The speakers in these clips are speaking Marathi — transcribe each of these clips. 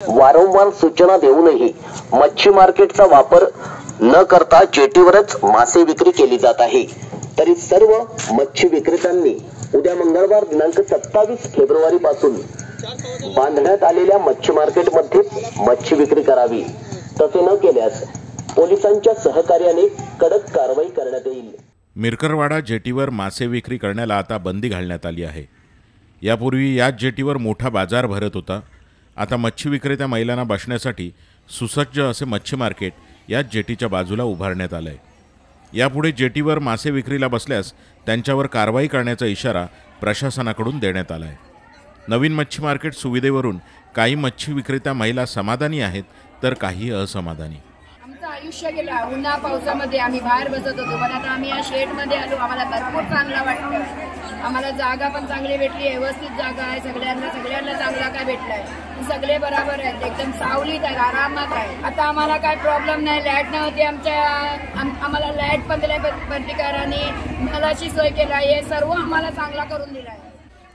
वारंवार सूचना देऊनही मच्छी मार्केटचा वापर न करता जेटीवरच मासे विक्री केली जात आहे। तरी सर्व मच्छी विक्रेत्यांनी उद्या मंगळवार दिनांक 27 फेब्रुवारी पासून बांधण्यात आलेल्या मच्छी मार्केटमध्ये मच्छी विक्री करावी। तसे न केल्यास पोलिसांच्या सहकार्याने कडक कारवाई करण्यात येईल। मिरकरवाडा जेटीवर मासे विक्री करण्याला आता बंदी घालण्यात आली आहे। यापूर्वी याच जेटीवर मोठा बाजार भरत होता। आता मच्छी विक्रेत्या महिलांना बसण्यासाठी सुसज्ज असे मच्छी मार्केट याच जेटीच्या बाजूला उभारण्यात आले आहे। यापुढे जेटीवर मासे विक्रीला बसल्यास त्यांच्यावर कारवाई करण्याचा इशारा प्रशासनाकडून देण्यात आला आहे। नवीन मच्छी मार्केट सुविधेवरून काही मच्छी विक्रेत्या महिला समाधानी आहेत तर काही असमाधानी। आमचं आयुष्य गेला उन्हा पावसामध्ये आम्ही बाहेर बसत होतो, पण आता आम्ही या शेडमध्ये आलो। आम्हाला भरपूर चांगला वाटतं। आम्हाला जागा पण चांगली भेटली आहे, व्यवस्थित जागा आहे। सगळ्यांना चांगला काय भेटलाय, सगळे बरोबर आहेत, एकदम सावलीत आहे, आरामात आहे। आता आम्हाला काय प्रॉब्लेम नाही। लाईट नव्हती आम्हाला लाईट पण दिलाय प्रतिकाराने, नळाची सोय केला, हे सर्व आम्हाला चांगला करून दिलाय।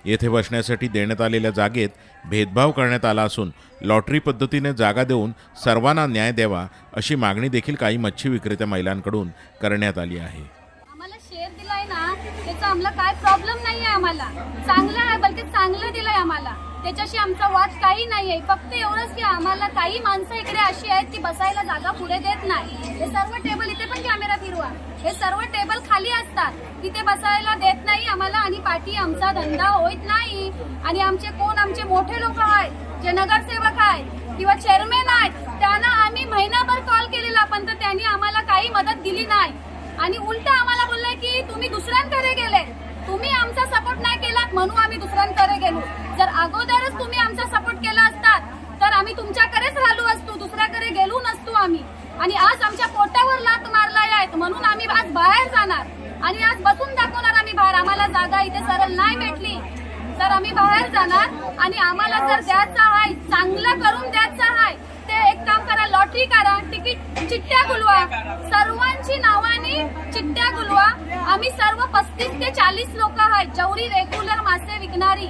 येथे बसण्यासाठी देण्यात आलेल्या जागेत भेदभाव करण्यात आला असून लॉटरी पद्धतीने जागा देऊन सर्वांना न्याय द्यावा अशी मागणी देखील काही मच्छी विक्रेत्या महिलांकडून करण्यात आली आहे। आम्हाला शेअर दिलाय ना, त्याचा आम्हाला काय प्रॉब्लेम नाहीये। आम्हाला चांगलं आहे, बलके चांगलं दिलंय आम्हाला, त्याच्याशी आमचा वाद काही नाहीये। फक्त एवढंच की आम्हाला काही माणसं इकडे अशी आहेत की बसायला जागा पुढे देत नाही। हे सर्व टेबल इथे पण कॅमेरा फिरवा, हे सर्व टेबल खाली असतात, तिथे बसायला देत नाही आम्हाला। आणि पाठी आमचा धंदा होत नाही। आणि आमचे मोठे लोक आहेत, जे नगरसेवक आहेत किंवा चेअरमॅन आहेत, त्यांना आम्ही महिनाभर कॉल केलेला, पण त्यांनी आम्हाला काही मदत दिली नाही। आणि उलट आम्हाला बोलले की तुम्ही दुसऱ्यांकडे गेले, तुम्ही आमचा सपोर्ट नाही केला म्हणून आम्ही दुसऱ्यांकडे गेलो। जर अगोदरच तुम्ही आमचा सपोर्ट केला असतात तर आम्ही तुमच्याकडेच राहिलो असतो, दुसऱ्याकडे गेलो नसतो आम्ही। आणि आज आमच्या पोटावर लात मारलाय आहेत म्हणून आम्ही आज बाहेर जाणार आणि आज बसून दाखवणार आम्ही बाहेर। आम्हाला जागा इथे सरळ नाही भेटली तर आम्ही बाहेर जाणार। आणि आम्हाला जर द्यायचं आहे, चांगलं करून द्यायचं आहे, ते एक काम करा, लॉटरी करा, तिकीट चिठ्ठ्या गुलवा, सर्वांची नावाने चिठ्ठ्या गुलवा। आम्ही सर्व 35 ते 40 लोक आहेत जेवढी रेग्युलर मासे विकणारी,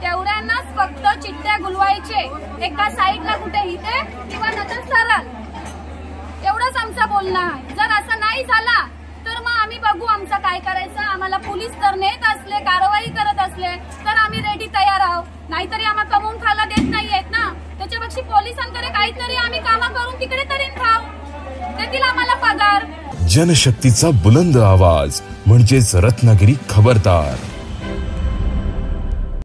तेवढ्यांनाच फक्त चिठ्ठ्या गुलवायचे, एका साईडला कुठे इथे किंवा नंतर सरळ, एवढंच आमचं बोलणं आहे। जर असं नाही झाला तर मग आम्ही बघू आमचं काय करायचं। आम्हाला पोलीस तर नेत असले, कारवाई करत असले तर आम्ही रेडी तयार आहोत, नाहीतरी आम्हाला कमवून खायला देत नाहीयेत ना। त्याच्यापेक्षा पोलिसांकडे काहीतरी आम्ही कामं करून तिकडे तरी खाऊ, देतील आम्हाला पगार। जनशक्तीचा बुलंद आवाज म्हणजेच रत्नागिरी खबरदार।